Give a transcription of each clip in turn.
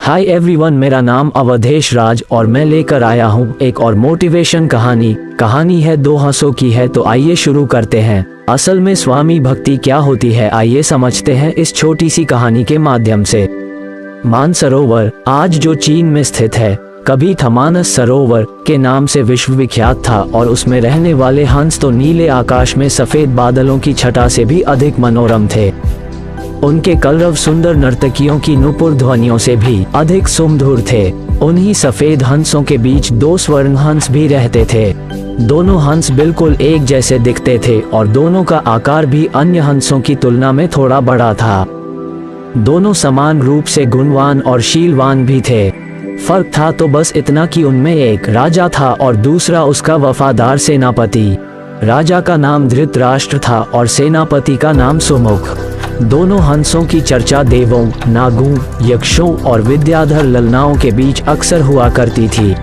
Hi everyone, मेरा नाम अवधेश राज और मैं लेकर आया हूँ एक और मोटिवेशन कहानी है दो हंसों की है। तो आइए शुरू करते हैं। असल में स्वामी भक्ति क्या होती है, आइए समझते हैं इस छोटी सी कहानी के माध्यम से। मानसरोवर आज जो चीन में स्थित है, कभी था मानस सरोवर के नाम से विश्वविख्यात था और उसमें रहने वाले हंस तो नीले आकाश में सफेद बादलों की छटा से भी अधिक मनोरम थे। उनके कलरव सुंदर नर्तकियों की नुपुर ध्वनियों से भी अधिक सुमधुर थे। उन्हीं सफेद हंसों के बीच दो स्वर्ण हंस भी रहते थे। दोनों हंस बिल्कुल एक जैसे दिखते थे और दोनों का आकार भी अन्य हंसों की तुलना में थोड़ा बड़ा था। दोनों समान रूप से गुणवान और शीलवान भी थे। फर्क था तो बस इतना कि उनमें एक राजा था और दूसरा उसका वफादार सेनापति। राजा का नाम धृतराष्ट्र था और सेनापति का नाम सुमुख। दोनों हंसों की चर्चा देवों, नागों, यक्षों और विद्याधर ललनाओं के बीच अक्सर हुआ करती थी।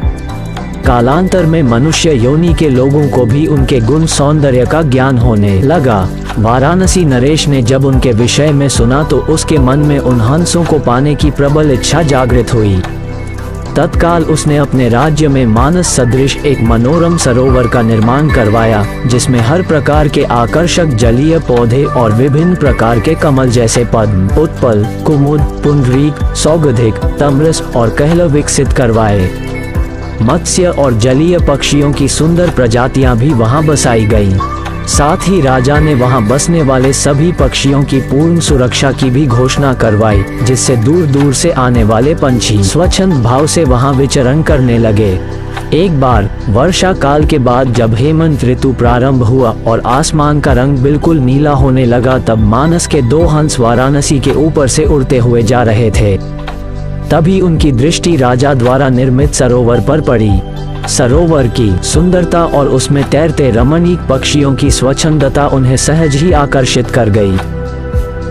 कालांतर में मनुष्य योनि के लोगों को भी उनके गुण सौंदर्य का ज्ञान होने लगा। वाराणसी नरेश ने जब उनके विषय में सुना तो उसके मन में उन हंसों को पाने की प्रबल इच्छा जागृत हुई। तत्काल उसने अपने राज्य में मानस सदृश एक मनोरम सरोवर का निर्माण करवाया, जिसमें हर प्रकार के आकर्षक जलीय पौधे और विभिन्न प्रकार के कमल जैसे पद्म, उत्पल, कुमुद, पुंडरीक, सौगंधिक, तमरस और कहल विकसित करवाए। मत्स्य और जलीय पक्षियों की सुंदर प्रजातियां भी वहां बसाई गईं। साथ ही राजा ने वहां बसने वाले सभी पक्षियों की पूर्ण सुरक्षा की भी घोषणा करवाई, जिससे दूर दूर से आने वाले पंछी स्वच्छंद भाव से वहां विचरण करने लगे। एक बार वर्षा काल के बाद जब हेमंत ऋतु प्रारंभ हुआ और आसमान का रंग बिल्कुल नीला होने लगा, तब मानस के दो हंस वाराणसी के ऊपर से उड़ते हुए जा रहे थे। तभी उनकी दृष्टि राजा द्वारा निर्मित सरोवर पर पड़ी। सरोवर की सुंदरता और उसमें तैरते रमणीक पक्षियों की स्वच्छंदता उन्हें सहज ही आकर्षित कर गई।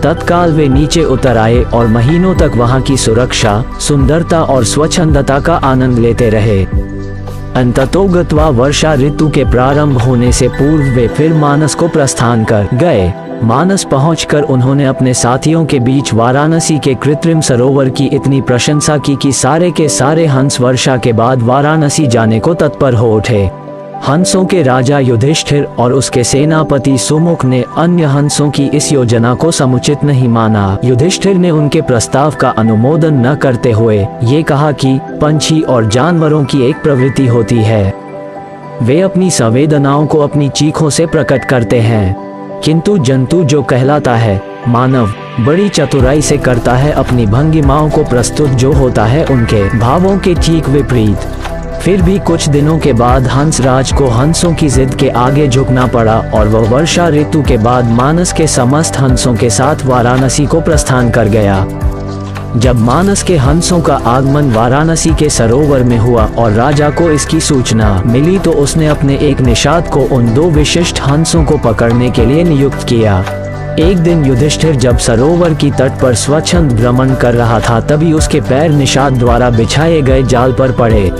तत्काल वे नीचे उतर आए और महीनों तक वहां की सुरक्षा, सुंदरता और स्वच्छंदता का आनंद लेते रहे। अंततोगत्वा वर्षा ऋतु के प्रारंभ होने से पूर्व वे फिर मानस को प्रस्थान कर गए। मानस पहुंचकर उन्होंने अपने साथियों के बीच वाराणसी के कृत्रिम सरोवर की इतनी प्रशंसा की कि सारे के सारे हंस वर्षा के बाद वाराणसी जाने को तत्पर हो उठे। हंसों के राजा युधिष्ठिर और उसके सेनापति सुमुख ने अन्य हंसों की इस योजना को समुचित नहीं माना। युधिष्ठिर ने उनके प्रस्ताव का अनुमोदन न करते हुए ये कहा कि पंछी और जानवरों की एक प्रवृत्ति होती है, वे अपनी संवेदनाओं को अपनी चीखों से प्रकट करते हैं, किंतु जंतु जो कहलाता है मानव बड़ी चतुराई से करता है अपनी भंगिमाओं को प्रस्तुत, जो होता है उनके भावों के ठीक विपरीत। फिर भी कुछ दिनों के बाद हंसराज को हंसों की जिद के आगे झुकना पड़ा और वह वर्षा ऋतु के बाद मानस के समस्त हंसों के साथ वाराणसी को प्रस्थान कर गया। जब मानस के हंसों का आगमन वाराणसी के सरोवर में हुआ और राजा को इसकी सूचना मिली, तो उसने अपने एक निषाद को उन दो विशिष्ट हंसों को पकड़ने के लिए नियुक्त किया। एक दिन युधिष्ठिर जब सरोवर की तट पर स्वच्छंद भ्रमण कर रहा था, तभी उसके पैर निषाद द्वारा बिछाए गए जाल पर पड़े।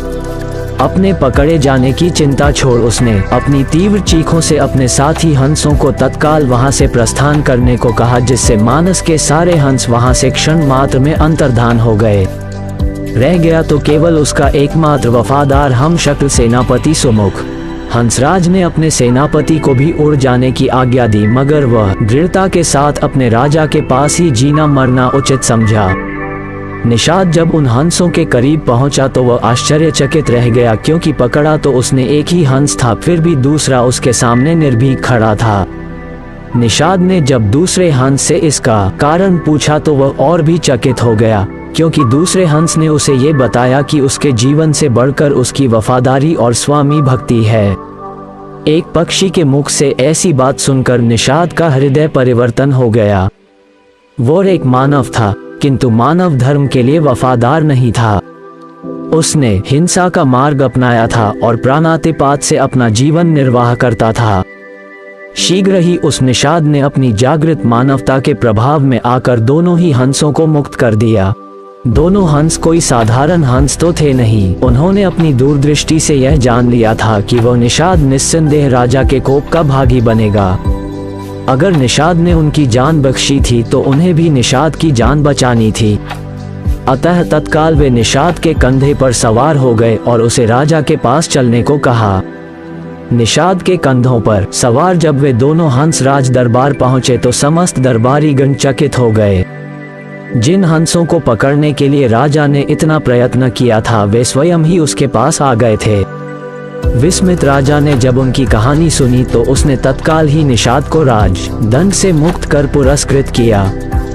अपने पकड़े जाने की चिंता छोड़ उसने अपनी तीव्र चीखों से अपने साथी हंसों को तत्काल वहां से प्रस्थान करने को कहा, जिससे मानस के सारे हंस वहां से क्षण मात्र में अंतर्धान हो गए। रह गया तो केवल उसका एकमात्र वफादार हम शक्ल सेनापति सुमुख। हंसराज ने अपने सेनापति को भी उड़ जाने की आज्ञा दी, मगर वह दृढ़ता के साथ अपने राजा के पास ही जीना मरना उचित समझा। निषाद जब उन हंसों के करीब पहुंचा तो वह आश्चर्यचकित रह गया, क्योंकि पकड़ा तो उसने एक ही हंस था, फिर भी दूसरा उसके सामने निर्भीक खड़ा था। निषाद ने जब दूसरे हंस से इसका कारण पूछा तो वह और भी चकित हो गया, क्योंकि दूसरे हंस ने उसे ये बताया कि उसके जीवन से बढ़कर उसकी वफादारी और स्वामी भक्ति है। एक पक्षी के मुख से ऐसी बात सुनकर निषाद का हृदय परिवर्तन हो गया। वो एक मानव था, किंतु मानव धर्म के लिए वफादार नहीं था। उसने हिंसा का मार्ग अपनाया था और प्राणातिपात से अपना जीवन निर्वाह करता था। शीघ्र ही उस निषाद ने अपनी जागृत मानवता के प्रभाव में आकर दोनों ही हंसों को मुक्त कर दिया। दोनों हंस कोई साधारण हंस तो थे नहीं। उन्होंने अपनी दूरदृष्टि से यह जान लिया था कि वह निषाद निस्संदेह राजा के कोप का भागी बनेगा। अगर निषाद ने उनकी जान बख्शी थी तो उन्हें भी निषाद की जान बचानी थी। अतः तत्काल वे निषाद के कंधे पर सवार हो गए और उसे राजा के पास चलने को कहा। निषाद के कंधों पर सवार जब वे दोनों हंस राज दरबार पहुंचे तो समस्त दरबारी गण चकित हो गए। जिन हंसों को पकड़ने के लिए राजा ने इतना प्रयत्न किया था वे स्वयं ही उसके पास आ गए थे। विस्मित राजा ने जब उनकी कहानी सुनी तो उसने तत्काल ही निषाद को राज दंड से मुक्त कर पुरस्कृत किया।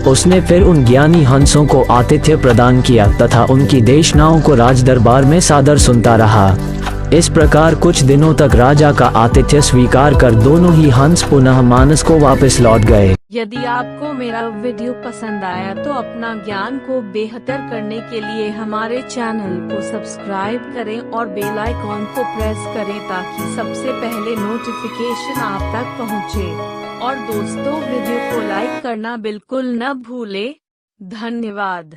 उसने फिर उन ज्ञानी हंसों को आतिथ्य प्रदान किया तथा उनकी देशनाओं को राज दरबार में सादर सुनता रहा। इस प्रकार कुछ दिनों तक राजा का आतिथ्य स्वीकार कर दोनों ही हंस पुनः मानस को वापस लौट गए। यदि आपको मेरा वीडियो पसंद आया तो अपना ज्ञान को बेहतर करने के लिए हमारे चैनल को सब्सक्राइब करें और बेल आइकॉन को प्रेस करें ताकि सबसे पहले नोटिफिकेशन आप तक पहुंचे। और दोस्तों वीडियो को लाइक करना बिल्कुल न भूलें। धन्यवाद।